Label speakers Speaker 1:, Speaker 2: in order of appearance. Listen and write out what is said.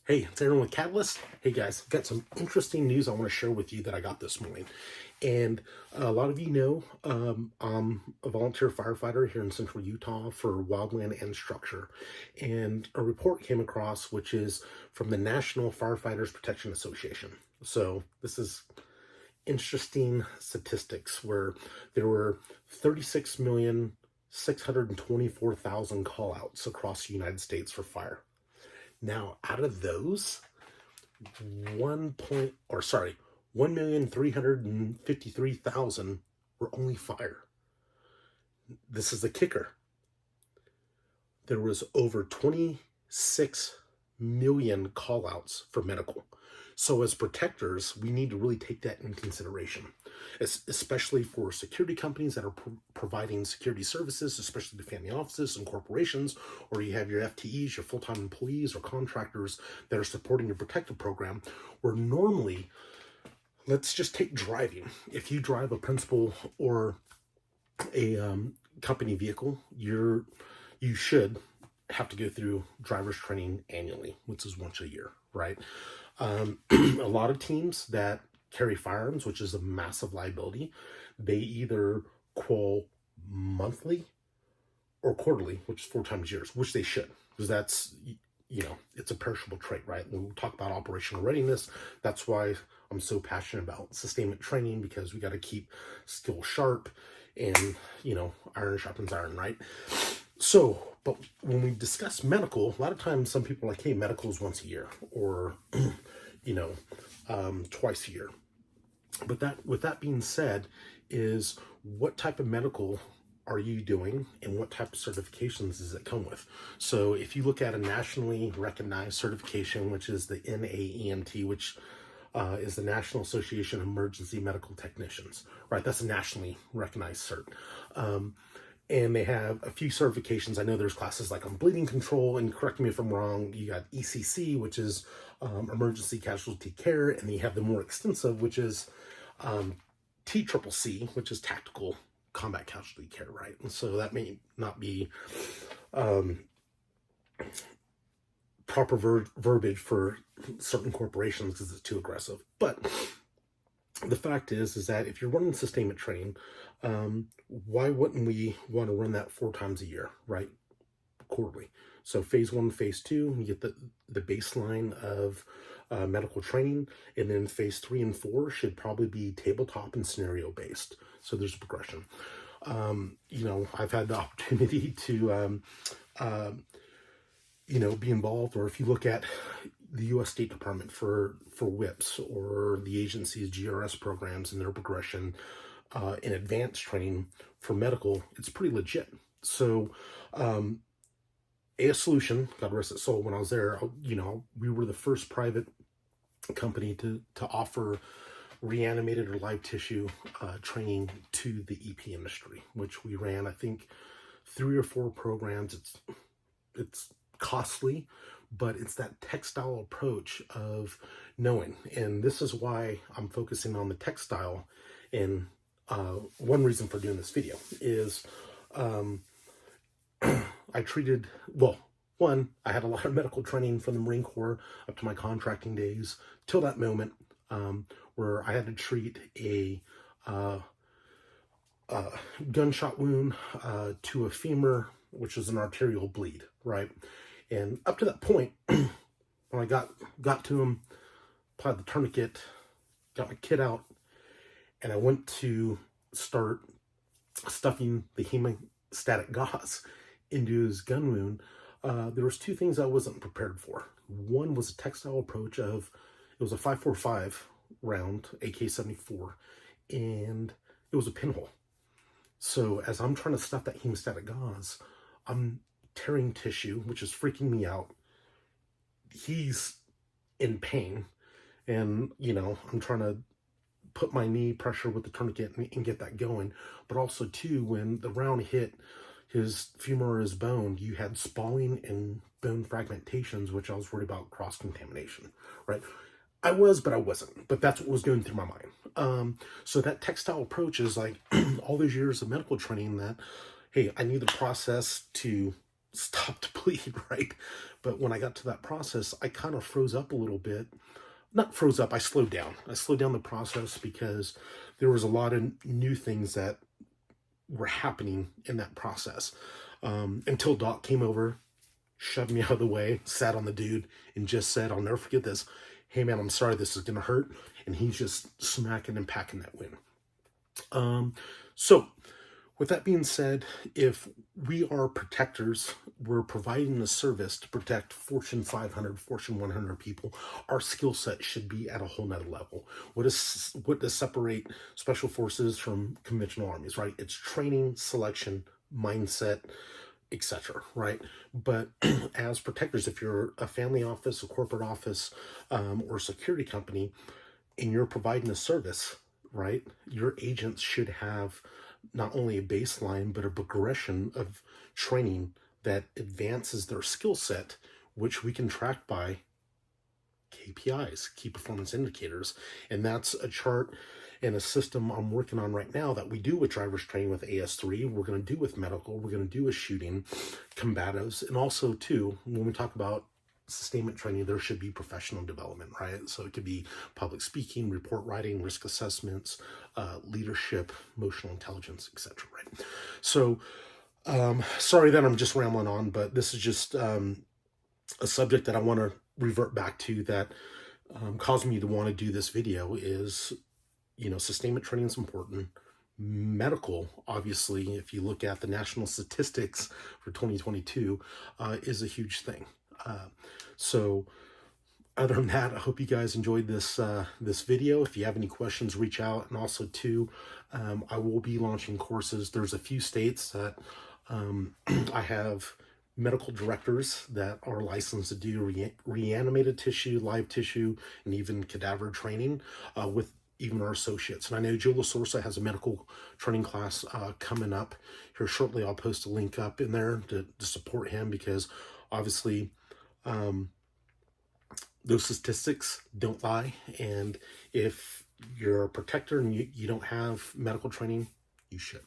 Speaker 1: Hey, it's Aaron with Catalyst. Hey guys, I've got some interesting news I want to share with you that I got this morning. And a lot of you know I'm a volunteer firefighter here in central Utah for wildland and structure. And a report came across, which is from the National Firefighters Protection Association. So this is interesting statistics where there were 36,624,000 call outs across the United States for fire. Now, out of those, 1,353,000 were only fire. This is the kicker. There was over 26 million call outs for medical. So as protectors, we need to really take that in consideration, especially for security companies that are providing security services, especially to family offices and corporations, or you have your FTEs, your full-time employees or contractors that are supporting your protective program, where normally, let's just take driving. If you drive a principal or a company vehicle, you should have to go through driver's training annually, which is once a year, right? A lot of teams that carry firearms, which is a massive liability, they either qual monthly or quarterly, which is 4 times a year, which they should, because that's, it's a perishable trait, right? When we talk about operational readiness, that's why I'm so passionate about sustainment training, because we got to keep skill sharp and, iron sharpens iron, right? So, but when we discuss medical, a lot of times some people are like, hey, medical is once a year or, twice a year. But with that being said, is what type of medical are you doing and what type of certifications does it come with? So if you look at a nationally recognized certification, which is the NAEMT, which is the National Association of Emergency Medical Technicians, right? That's a nationally recognized cert. And they have a few certifications. I know there's classes like on bleeding control, and correct me if I'm wrong, you got ECC, which is emergency casualty care, and then you have the more extensive, which is TCCC, which is tactical combat casualty care, right? And so that may not be proper verbiage for certain corporations because it's too aggressive. But the fact is that if you're running sustainment training, why wouldn't we want to run that 4 times a year, right? Quarterly. So phase 1, phase 2, you get the baseline of medical training, and then phase 3 and 4 should probably be tabletop and scenario based. So there's a progression. I've had the opportunity to, be involved, or if you look at the U.S. State Department for WIPs or the agency's GRS programs and their progression in advanced training for medical, it's pretty legit. So AS Solution, God rest its soul, when I was there, we were the first private company to offer reanimated or live tissue training to the EP industry, which we ran, I think, 3 or 4 programs. It's costly, but it's that textile approach of knowing. And this is why I'm focusing on the textile. And one reason for doing this video is I had a lot of medical training from the Marine Corps up to my contracting days till that moment where I had to treat a gunshot wound to a femur, which is an arterial bleed, right? And up to that point, when I got to him, applied the tourniquet, got my kit out, and I went to start stuffing the hemostatic gauze into his gun wound, there was 2 things I wasn't prepared for. One was a textile approach of, it was a 5.45 round, AK-74, and it was a pinhole. So as I'm trying to stuff that hemostatic gauze, I'm tearing tissue, which is freaking me out. He's in pain, and I'm trying to put my knee pressure with the tourniquet and get that going. But also too, when the round hit his femur or his bone, you had spalling and bone fragmentations, which I was worried about cross-contamination, right? I was, but I wasn't. But that's what was going through my mind. So that textile approach is like all those years of medical training that, hey, I need the process to stop the bleed, right? But when I got to that process, I kind of froze up a little bit. Not froze up, I slowed down. I slowed down the process because there was a lot of new things that were happening in that process. Until Doc came over, shoved me out of the way, sat on the dude, and just said, I'll never forget this. Hey man, I'm sorry this is going to hurt. And he's just smacking and packing that win. So with that being said, if we are protectors, we're providing a service to protect Fortune 500, Fortune 100 people, our skill set should be at a whole nother level. What does separate special forces from conventional armies, right? It's training, selection, mindset, etc., right? But as protectors, if you're a family office, a corporate office, or a security company, and you're providing a service, right, your agents should have not only a baseline, but a progression of training that advances their skill set, which we can track by KPIs, key performance indicators. And that's a chart and a system I'm working on right now that we do with driver's training with AS3. We're going to do with medical. We're going to do with shooting, combatives. And also, too, when we talk about sustainment training, there should be professional development, right? So it could be public speaking, report writing, risk assessments, leadership, emotional intelligence, etc., right? So sorry that I'm just rambling on, but this is just a subject that I want to revert back to that caused me to want to do this video is, sustainment training is important. Medical, obviously, if you look at the national statistics for 2022, is a huge thing. So other than that, I hope you guys enjoyed this video. If you have any questions, reach out. And also too, I will be launching courses. There's a few states that I have medical directors that are licensed to do reanimated tissue, live tissue, and even cadaver training with even our associates. And I know Joe LaSorsa has a medical training class coming up here shortly. I'll post a link up in there to support him, because obviously those statistics don't lie. And if you're a protector and you don't have medical training, you should.